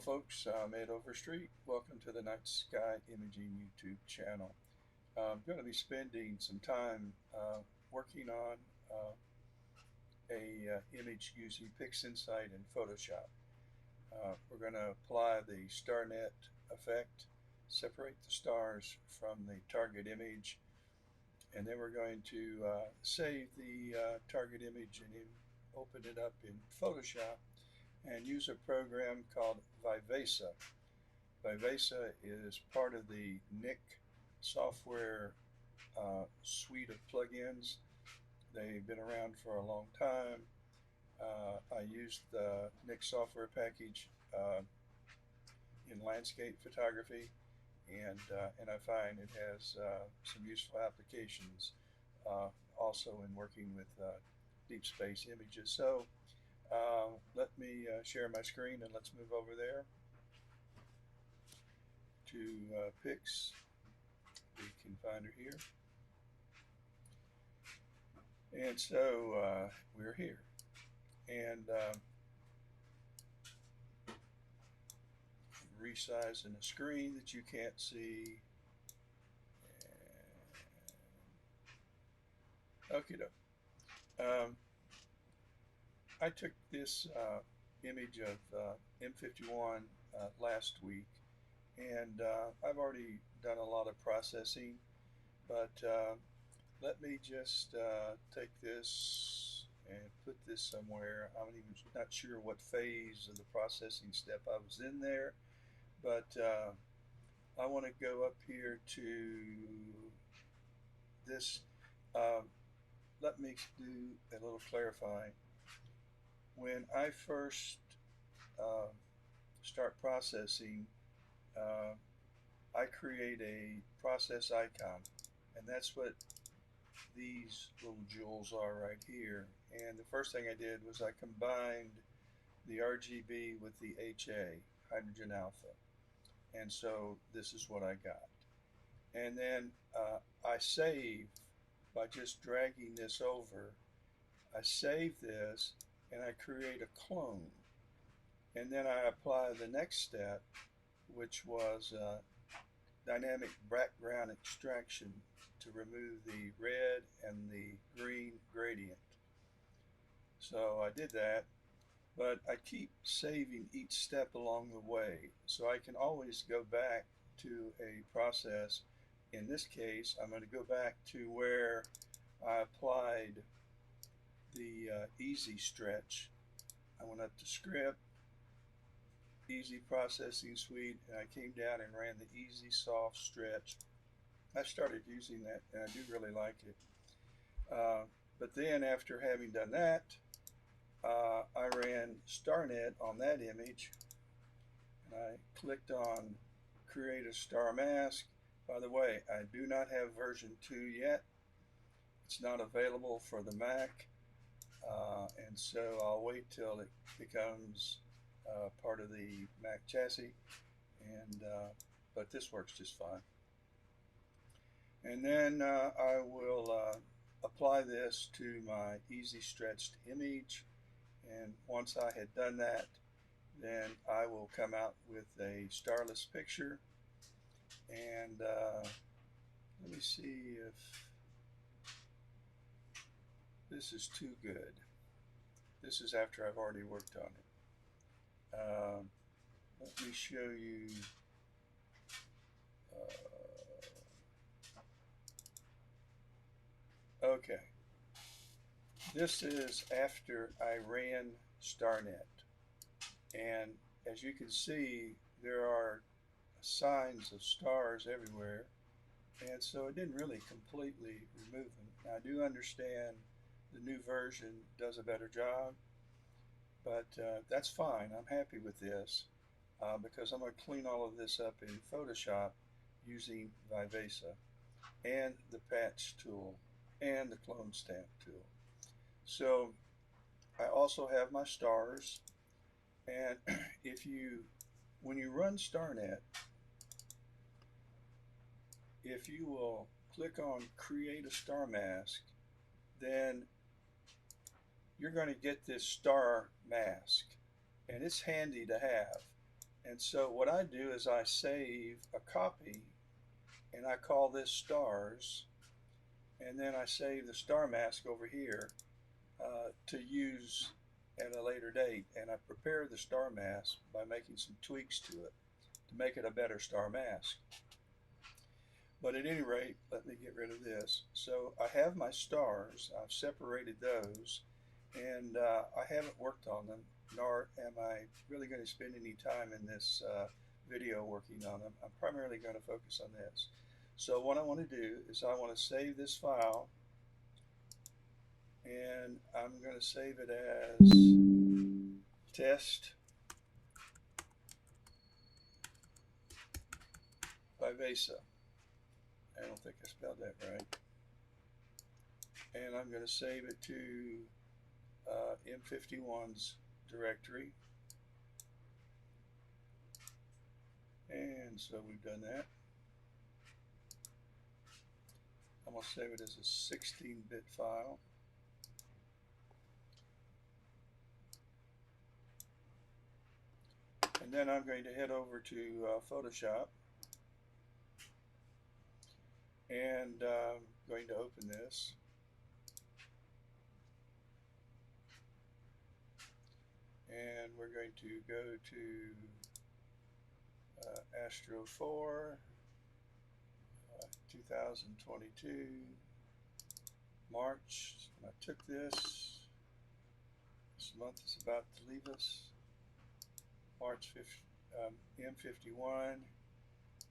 folks, I'm Ed Overstreet. Welcome to the Night Sky Imaging YouTube channel. I'm going to be spending some time working on a image using PixInsight and Photoshop. We're going to apply the StarNet effect, separate the stars from the target image, and then we're going to save the target image and open it up in Photoshop and use a program called Viveza. Viveza is part of the NIC software suite of plugins. They've been around for a long time. I used the NIC software package in landscape photography, and I find it has some useful applications also in working with deep space images. So let me share my screen and let's move over there to Pix. We can find her here. And so we're here. And resizing a screen that you can't see. Okay, I took this image of M51 last week, and I've already done a lot of processing, but let me just take this and put this somewhere. I'm even not sure what phase of the processing step I was in there, but I want to go up here to this. Let me do a little clarifying. When I first start processing, I create a process icon, and that's what these little jewels are right here. And the first thing I did was I combined the RGB with the HA, hydrogen alpha, and so this is what I got. And then I save by just dragging this over. I save this and I create a clone, and then I apply the next step, which was dynamic background extraction to remove the red and the green gradient. So I did that, but I keep saving each step along the way, so I can always go back to a process. In this case, I'm going to go back to where I applied the easy stretch. I went up to script, easy processing suite, and I came down and ran the easy soft stretch. I started using that and I do really like it. But then after having done that, I ran StarNet on that image, and I clicked on create a star mask. By the way, I do not have version 2 yet. It's not available for the Mac, and so I'll wait till it becomes part of the Mac chassis, and but this works just fine. And then I will apply this to my easy stretched image, and once I had done that, then I will come out with a starless picture. And let me see if this is too good. This is after I've already worked on it. Let me show you. Okay, this is after I ran StarNet, and as you can see, there are signs of stars everywhere, and so it didn't really completely remove them. Now, I do understand the new version does a better job, but that's fine. I'm happy with this because I'm going to clean all of this up in Photoshop using Viveza and the patch tool and the clone stamp tool. So I also have my stars, and when you run StarNet, if you will click on create a star mask, then you're going to get this star mask, and it's handy to have. And so what I do is I save a copy and I call this stars, and then I save the star mask over here to use at a later date. And I prepare the star mask by making some tweaks to it to make it a better star mask. But at any rate, let me get rid of this. So I have my stars, I've separated those, and I haven't worked on them, nor am I really going to spend any time in this video working on them. I'm primarily going to focus on this. So what I want to do is I want to save this file, and I'm going to save it as test Viveza. I don't think I spelled that right. And I'm going to save it to M51's directory. And so we've done that. I'm going to save it as a 16-bit file. And then I'm going to head over to Photoshop. And I'm going to open this. And we're going to go to Astro 4, 2022, March. I took this. This month is about to leave us. March 5th, M51,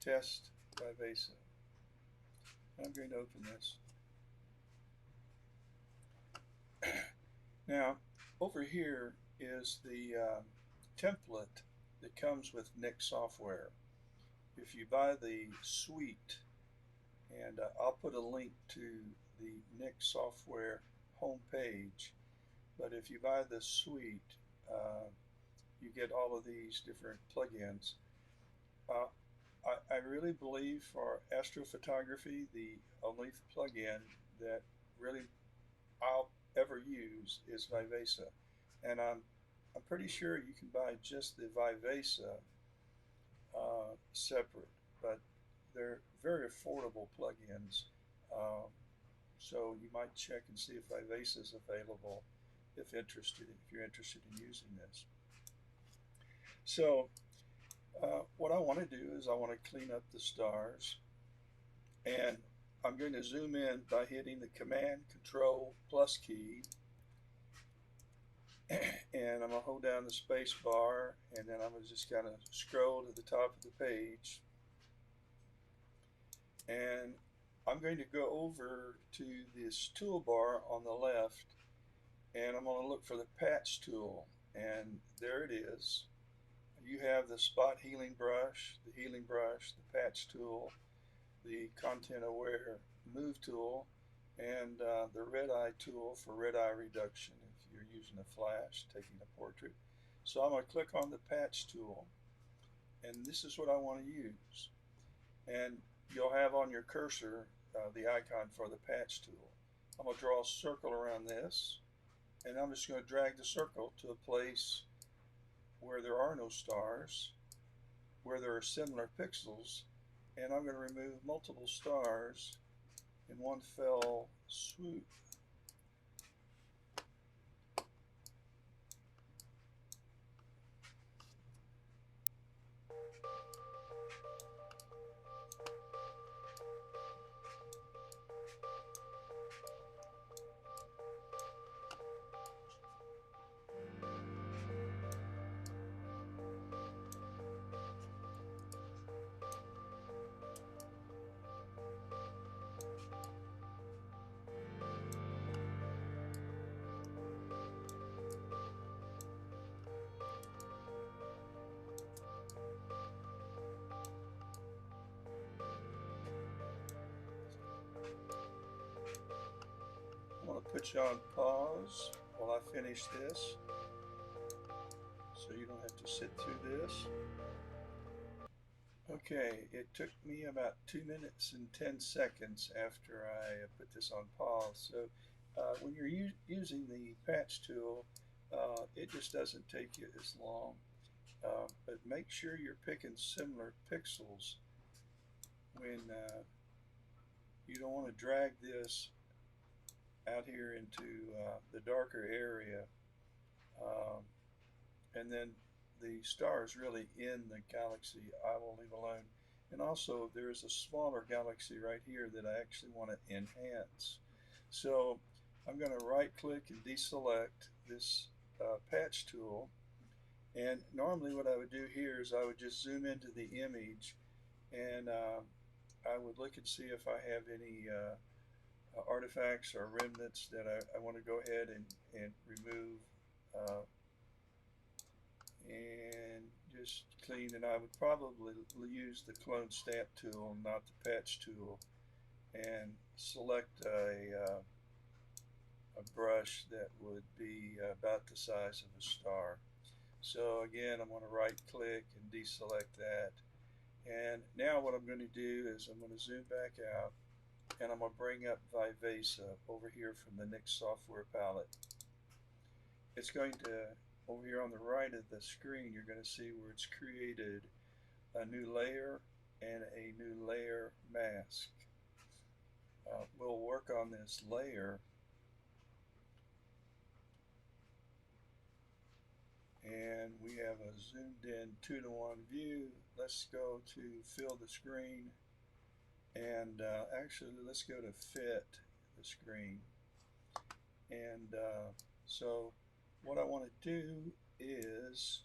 test Viveza. I'm going to open this. Now, over here is the template that comes with Nick software. If you buy the suite, and I'll put a link to the Nick software homepage, but if you buy the suite, you get all of these different plugins. I really believe for astrophotography, the only plugin that really I'll ever use is Viveza, and I'm pretty sure you can buy just the Viveza separate, but they're very affordable plugins. So you might check and see if Viveza is available if you're interested in using this. So what I want to do is I want to clean up the stars, and I'm going to zoom in by hitting the Command Control plus key, and I'm going to hold down the space bar, and then I'm going to just kind of scroll to the top of the page, and I'm going to go over to this toolbar on the left, and I'm going to look for the patch tool, and there it is. You have the spot healing brush, the patch tool, the content aware move tool, and the red eye tool for red eye reduction if you're using a flash, taking a portrait. So I'm going to click on the patch tool, and this is what I want to use. And you'll have on your cursor the icon for the patch tool. I'm going to draw a circle around this, and I'm just going to drag the circle to a place where there are no stars, where there are similar pixels, and I'm going to remove multiple stars in one fell swoop. I'm going to put you on pause while I finish this, so you don't have to sit through this. Okay, it took me about 2 minutes and 10 seconds after I put this on pause. So when you're using the patch tool, it just doesn't take you as long. But make sure you're picking similar pixels when you don't want to drag this out here into the darker area, um, and then the star is really in the galaxy. I will leave alone. And also, there is a smaller galaxy right here that I actually want to enhance. So I'm going to right click and deselect this patch tool. And normally what I would do here is I would just zoom into the image, and I would look and see if I have any artifacts or remnants that I want to go ahead and remove, uh, and just clean. And I would probably use the clone stamp tool, not the patch tool, and select a brush that would be about the size of a star. So again, I'm going to right click and deselect that. And now what I'm going to do is I'm going to zoom back out, and I'm going to bring up Viveza over here from the Nix software palette. It's going to, over here on the right of the screen, you're going to see where it's created a new layer and a new layer mask. We'll work on this layer, and we have a zoomed in 2:1 view. Let's go to fill the screen, and actually let's go to fit the screen. And so what I want to do is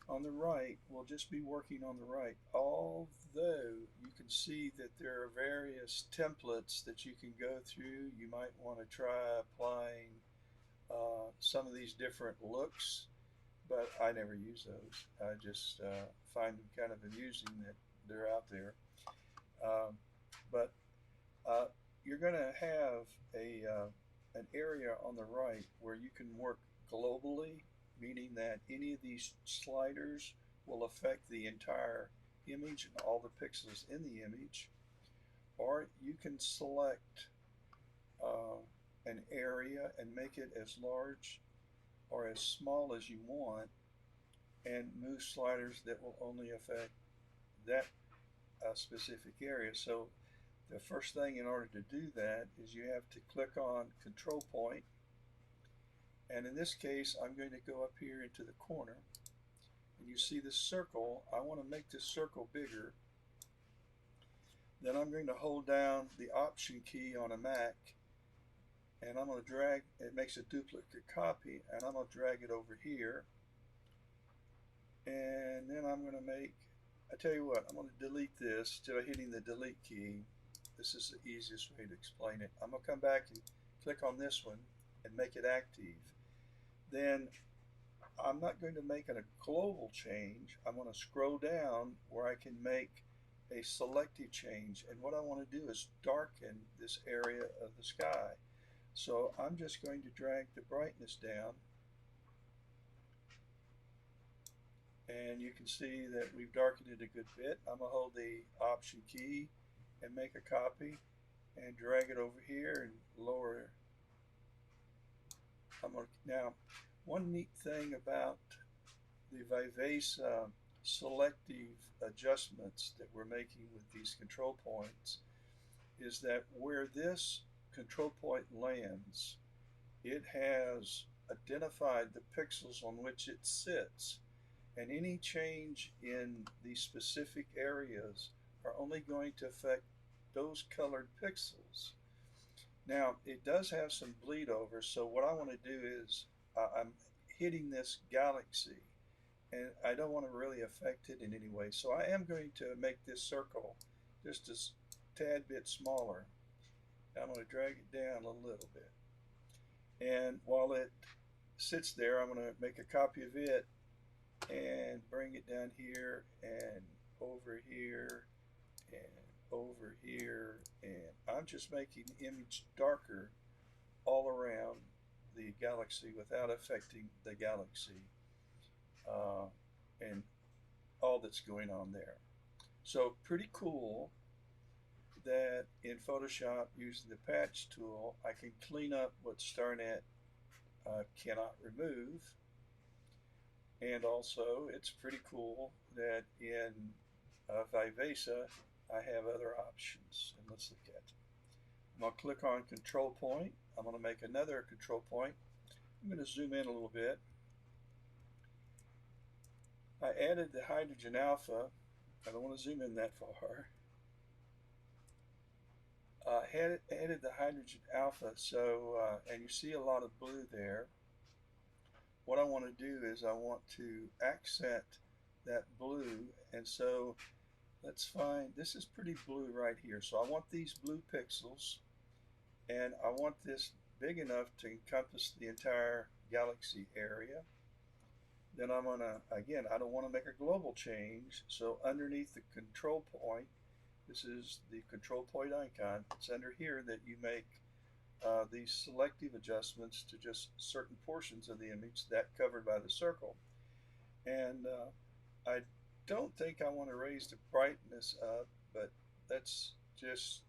on the right, we'll just be working on the right, although you can see that there are various templates that you can go through. You might want to try applying some of these different looks, but I never use those. I just find them kind of amusing that they're out there. But you're going to have an area on the right where you can work globally, meaning that any of these sliders will affect the entire image and all the pixels in the image. Or you can select an area and make it as large or as small as you want, and move sliders that will only affect that specific area. So the first thing in order to do that is you have to click on Control Point, and in this case I'm going to go up here into the corner, and you see this circle. I want to make this circle bigger. Then I'm going to hold down the Option key on a Mac, and I'm going to drag, it makes a duplicate copy, and I'm going to drag it over here. And then I'm going to make, I tell you what, I'm going to delete this by hitting the delete key. This is the easiest way to explain it. I'm going to come back and click on this one and make it active. Then I'm not going to make a global change. I'm going to scroll down where I can make a selective change. And what I want to do is darken this area of the sky. So I'm just going to drag the brightness down. And you can see that we've darkened it a good bit. I'm going to hold the Option key and make a copy and drag it over here and lower. Now, one neat thing about the Viveza selective adjustments that we're making with these control points is that where this control point lands, it has identified the pixels on which it sits, and any change in these specific areas are only going to affect those colored pixels. Now, it does have some bleed over, so what I want to do is I'm hitting this galaxy, and I don't want to really affect it in any way. So I am going to make this circle just a tad bit smaller. I'm going to drag it down a little bit. And while it sits there, I'm going to make a copy of it and bring it down here and over here and over here, and I'm just making the image darker all around the galaxy without affecting the galaxy and all that's going on there. So pretty cool that in Photoshop, using the patch tool, I can clean up what StarNet cannot remove. And also, it's pretty cool that in Viveza, I have other options. And let's look at it. I'm going to click on control point. I'm going to make another control point. I'm going to zoom in a little bit. I added the hydrogen alpha. I don't want to zoom in that far. Added the hydrogen alpha, so and you see a lot of blue there. What I want to do is I want to accent that blue, and so let's find, this is pretty blue right here, so I want these blue pixels, and I want this big enough to encompass the entire galaxy area. Then I'm gonna, again, I don't want to make a global change, so underneath the control point, this is the control point icon, it's under here that you make these selective adjustments to just certain portions of the image that covered by the circle. And I don't think I want to raise the brightness up, but let's just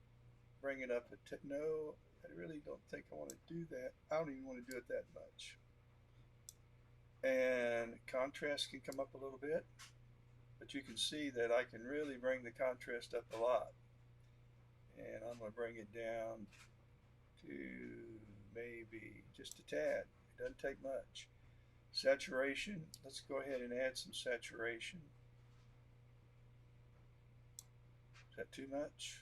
bring it up no, I really don't think I want to do that. I don't even want to do it that much. And contrast can come up a little bit, but you can see that I can really bring the contrast up a lot. And I'm going to bring it down to maybe just a tad. It doesn't take much. Saturation, let's go ahead and add some saturation. Is that too much?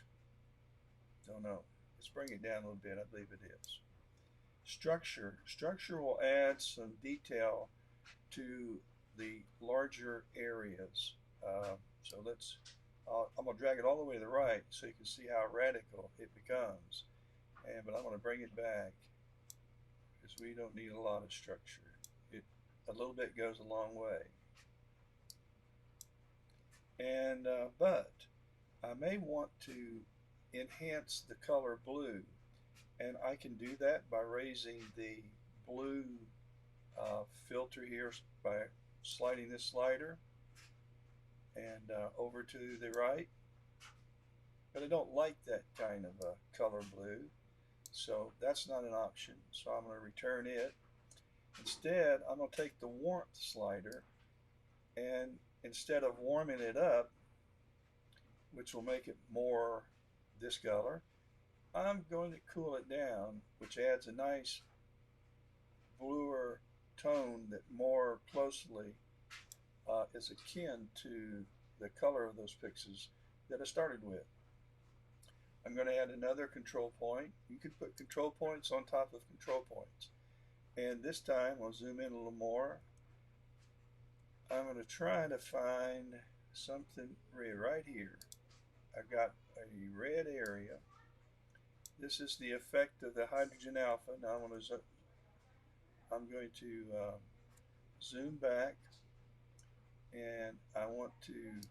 Don't know. Let's bring it down a little bit. I believe it is. Structure will add some detail to the larger areas. So I'm going to drag it all the way to the right so you can see how radical it becomes. But I'm going to bring it back because we don't need a lot of structure. A little bit goes a long way. And but I may want to enhance the color blue, and I can do that by raising the blue filter here by sliding this slider and over to the right. But I don't like that kind of color blue, so that's not an option. So I'm going to return it. Instead, I'm going to take the warmth slider, and instead of warming it up, which will make it more this color, I'm going to cool it down, which adds a nice bluer tone that more closely is akin to the color of those pixels that I started with. I'm going to add another control point. You could put control points on top of control points. And this time, I'll zoom in a little more. I'm going to try to find something right here. I've got a red area. This is the effect of the hydrogen alpha. Now I'm going to zoom back, and I want to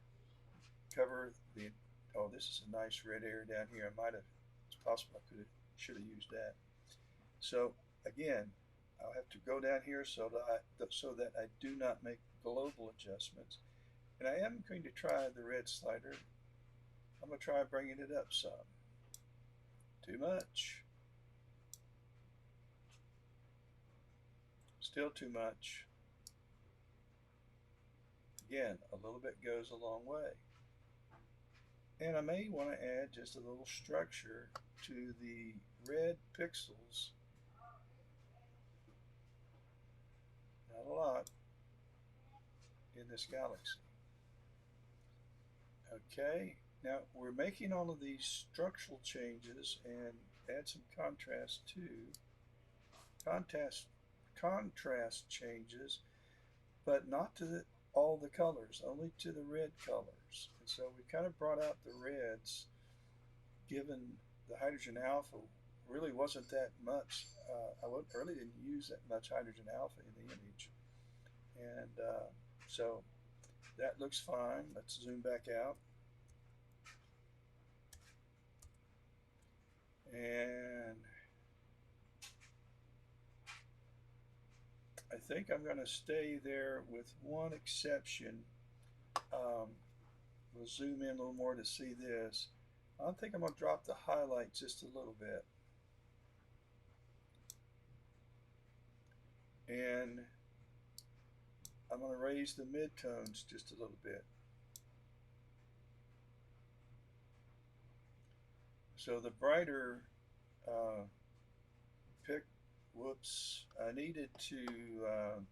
cover the, oh, this is a nice red area down here. It's possible I should have used that. So again, I'll have to go down here so that I do not make global adjustments. And I am going to try the red slider. I'm going to try bringing it up some. Too much. Still too much. Again, a little bit goes a long way. And I may want to add just a little structure to the red pixels. Not a lot in this galaxy. Okay, now we're making all of these structural changes and add some contrast too. Contrast changes, but not to all the colors, only to the red colors. And so we kind of brought out the reds, given the hydrogen alpha really wasn't that much. I really didn't use that much hydrogen alpha in the image. And so that looks fine. Let's zoom back out. And I think I'm going to stay there with one exception. We'll zoom in a little more to see this. I think I'm going to drop the highlight just a little bit. And I'm going to raise the midtones just a little bit. So the brighter uh, whoops, I needed to,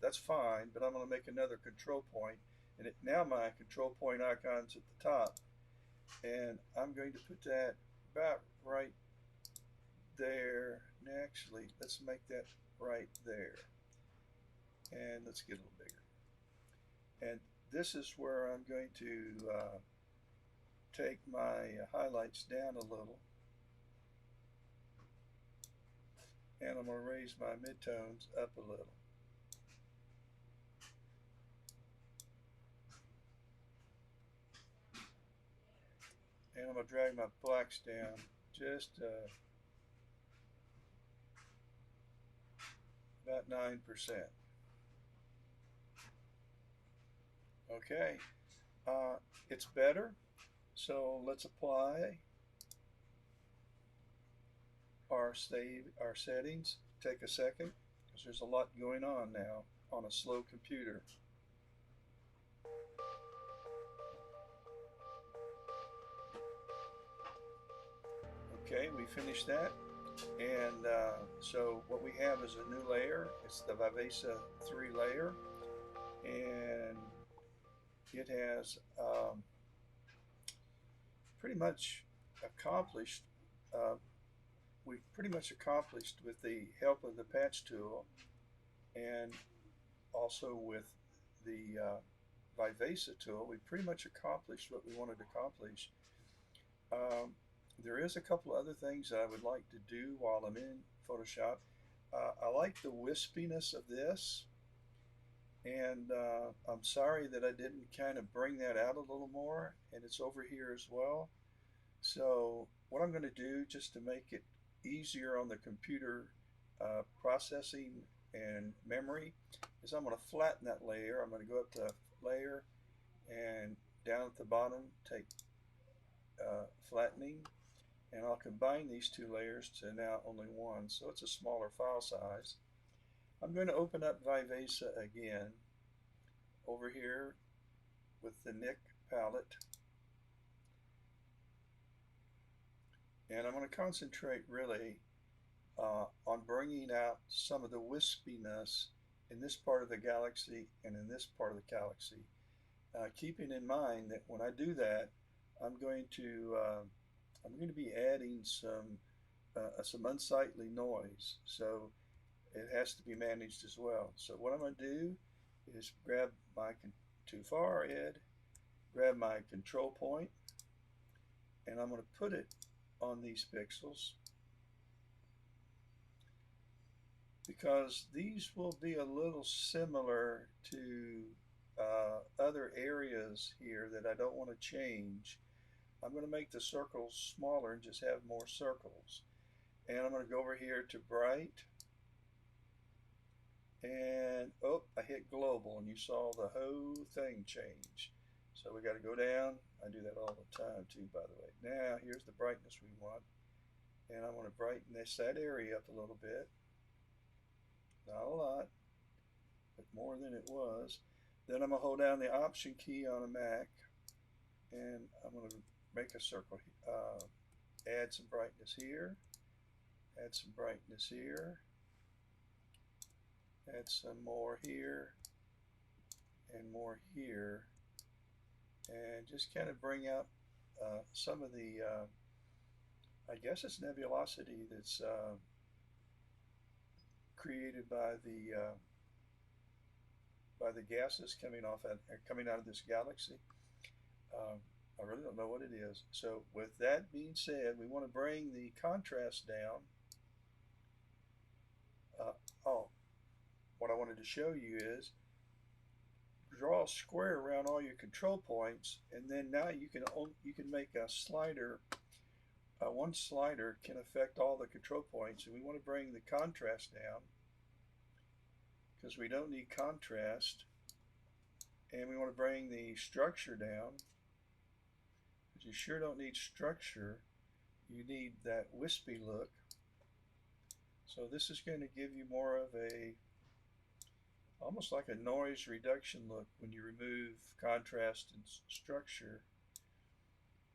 that's fine, but I'm going to make another control point. And now my control point icon's at the top. And I'm going to put that about right there. And actually, let's make that right there. And let's get a little bigger. And this is where I'm going to take my highlights down a little. And I'm going to raise my midtones up a little. And I'm going to drag my blacks down just about 9%. Okay, it's better. So let's apply our settings. Take a second because there's a lot going on now on a slow computer. Okay, we finished that. And so what we have is a new layer. It's the Viveza 3 layer. And it has pretty much accomplished, we've pretty much accomplished with the help of the patch tool and also with the Viveza tool, we pretty much accomplished what we wanted to accomplish. There is a couple other things that I would like to do while I'm in Photoshop. I like the wispiness of this, and I'm sorry that I didn't kind of bring that out a little more, and it's over here as well. So what I'm going to do, just to make it easier on the computer processing and memory, is I'm going to flatten that layer. I'm going to go up to layer and down at the bottom take flattening, and I'll combine these two layers to now only one, so it's a smaller file size. I'm going to open up Viveza again over here with the Nick palette, and I'm going to concentrate really on bringing out some of the wispiness in this part of the galaxy and in this part of the galaxy, keeping in mind that when I do that, I'm going to be adding some unsightly noise, so it has to be managed as well. So what I'm going to do is grab my too far, Ed, grab my control point, and I'm going to put it on these pixels, because these will be a little similar to other areas here that I don't want to change. I'm going to make the circles smaller and just have more circles. And I'm going to go over here to bright, and oh, I hit global, and you saw the whole thing change. So we got to go down. I do that all the time too, by the way. Now here's the brightness we want, and I want to brighten that area up a little bit. Not a lot, but more than it was. Then I'm going to hold down the Option key on a Mac, and I'm going to make a circle, add some brightness here, add some brightness here, add some more here, and more here, and just kind of bring out some of the, I guess it's nebulosity that's created by the gases coming out of this galaxy. I really don't know what it is. So with that being said, we want to bring the contrast down. What I wanted to show you is draw a square around all your control points, and then now you can make a slider. One slider can affect all the control points, and we want to bring the contrast down because we don't need contrast, and we want to bring the structure down because you sure don't need structure. You need that wispy look. So this is going to give you more of a almost like a noise reduction look when you remove contrast and structure.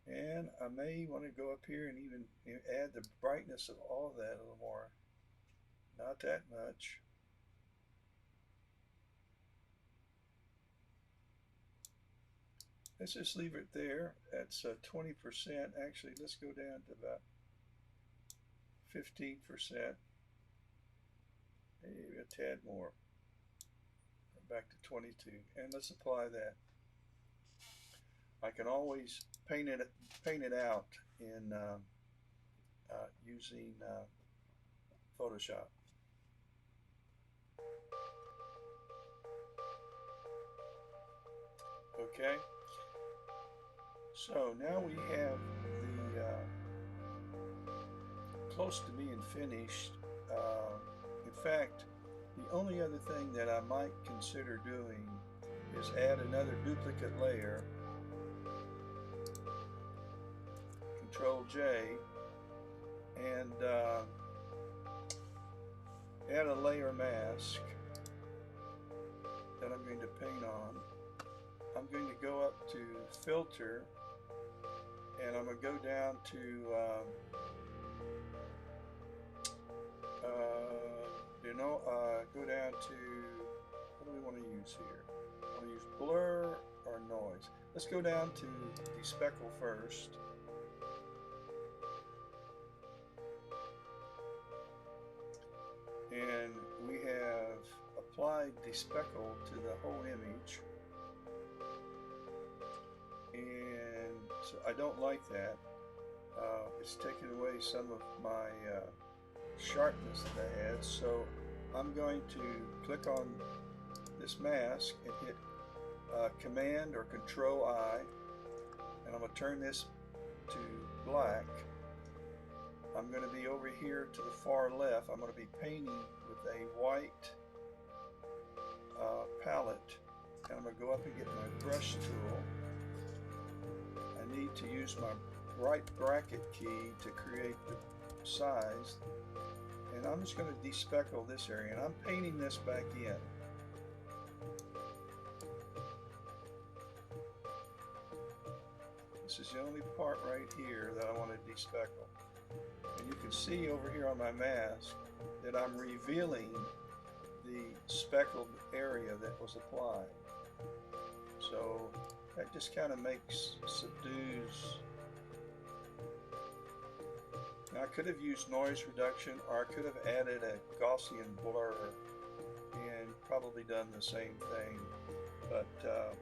And I may want to go up here and even add the brightness of all of that a little more. Not that much. Let's just leave it there. That's 20%. Actually, let's go down to about 15%. Maybe a tad more. Back to 22. And let's apply that. I can always paint it out in using Photoshop. Okay. So now we have the close to being finished. In fact, the only other thing that I might consider doing is add another duplicate layer. Control J, and add a layer mask that I'm going to paint on. I'm going to go up to Filter, and I'm going to go down to go down to, what do we want to use here? I want to use blur or noise. Let's go down to despeckle first. And we have applied despeckle to the whole image. And so I don't like that. It's taken away some of my sharpness that I had. So I'm going to click on this mask and hit Command or Control I, and I'm going to turn this to black. I'm going to be over here to the far left. I'm going to be painting with a white palette, and I'm going to go up and get my brush tool. I need to use my right bracket key to create the size, and I'm just going to despeckle this area, and I'm painting this back in. This is the only part right here that I want to despeckle. And you can see over here on my mask that I'm revealing the speckled area that was applied. So that just kind of subdues. Now I could have used noise reduction, or I could have added a Gaussian blur and probably done the same thing. But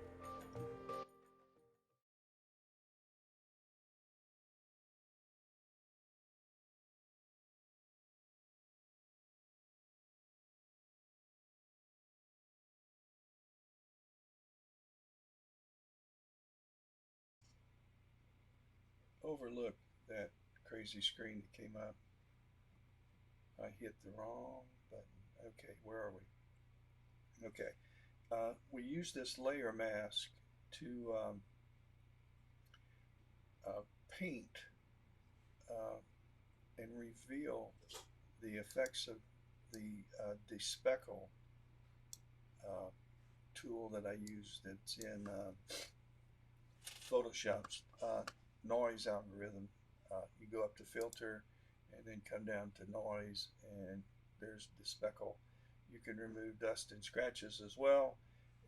overlook that crazy screen that came up. I hit the wrong button. Okay, where are we? Okay, we use this layer mask to paint and reveal the effects of the despeckle tool that I use that's in Photoshop's noise algorithm. You go up to Filter and then come down to Noise, and there's despeckle. You can remove dust and scratches as well,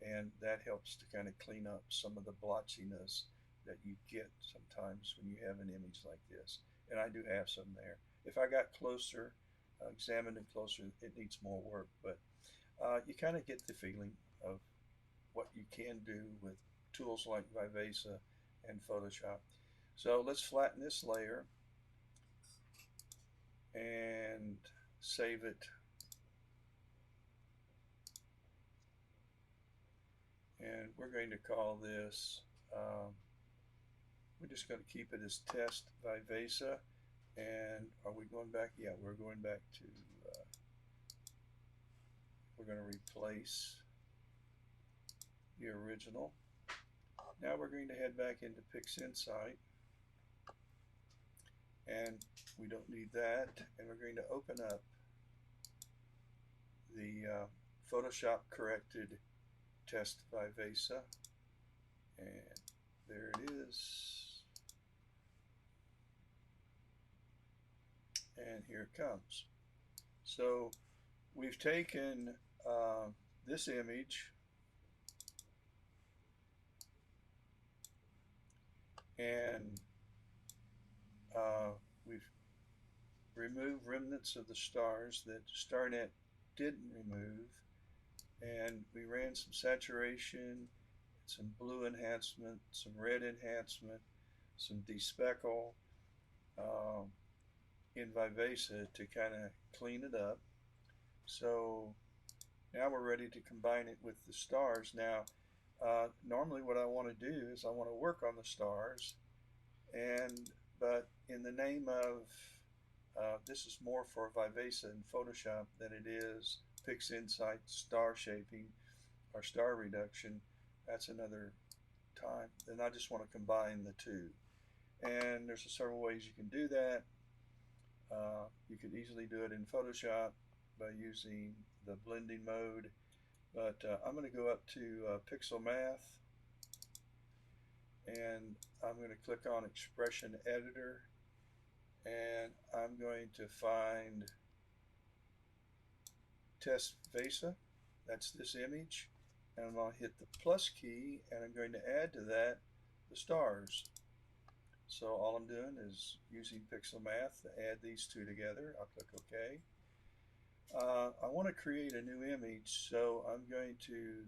and that helps to kind of clean up some of the blotchiness that you get sometimes when you have an image like this. And I do have some there. If I got closer, examined it closer, it needs more work, but you kind of get the feeling of what you can do with tools like Viveza and Photoshop. So let's flatten this layer and save it. And we're going to call this, we're just going to keep it as Test Viveza. And are we going back? Yeah, we're going back to, we're going to replace the original. Now we're going to head back into PixInsight, and we don't need that, and we're going to open up the Photoshop corrected test Viveza, and there it is, and here it comes. So we've taken this image and we've removed remnants of the stars that StarNet didn't remove, and we ran some saturation, some blue enhancement, some red enhancement, some despeckle um, in Viveza to kind of clean it up. So now we're ready to combine it with the stars. Now, normally what I want to do is I want to work on the stars, but in the name of this is more for Viveza and Photoshop than it is PixInsight star shaping or star reduction. That's another time. Then I just want to combine the two. And there's several ways you can do that. You could easily do it in Photoshop by using the blending mode, but I'm going to go up to Pixel Math, and I'm going to click on Expression Editor, and I'm going to find Test Vesa. That's this image, and I'm going to hit the plus key, and I'm going to add to that the stars. So all I'm doing is using Pixel Math to add these two together. I'll click OK. I want to create a new image, so I'm going to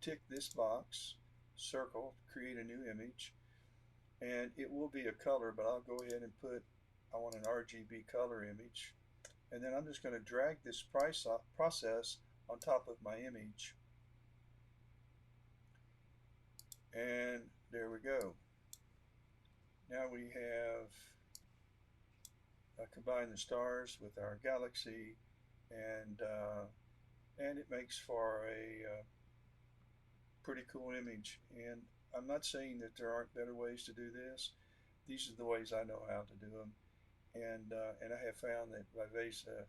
tick this box, circle, create a new image, and it will be a color, but I'll go ahead and I want an RGB color image, and then I'm just going to drag this process on top of my image, and there we go. Now we have combined the stars with our galaxy, and it makes for a pretty cool image. And I'm not saying that there aren't better ways to do this. These are the ways I know how to do them, and I have found that Viveza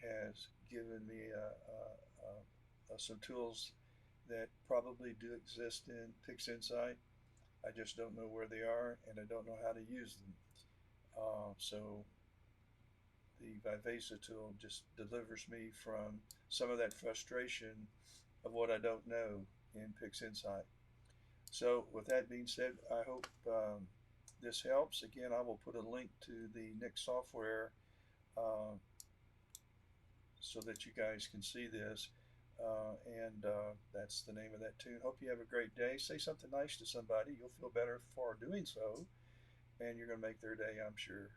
has given me some tools that probably do exist in PixInsight. I just don't know where they are, and I don't know how to use them. So the Viveza tool just delivers me from some of that frustration of what I don't know in PixInsight. So with that being said, I hope this helps. Again, I will put a link to the Nick software so that you guys can see this. That's the name of that tune. Hope you have a great day. Say something nice to somebody. You'll feel better for doing so, and you're going to make their day, I'm sure.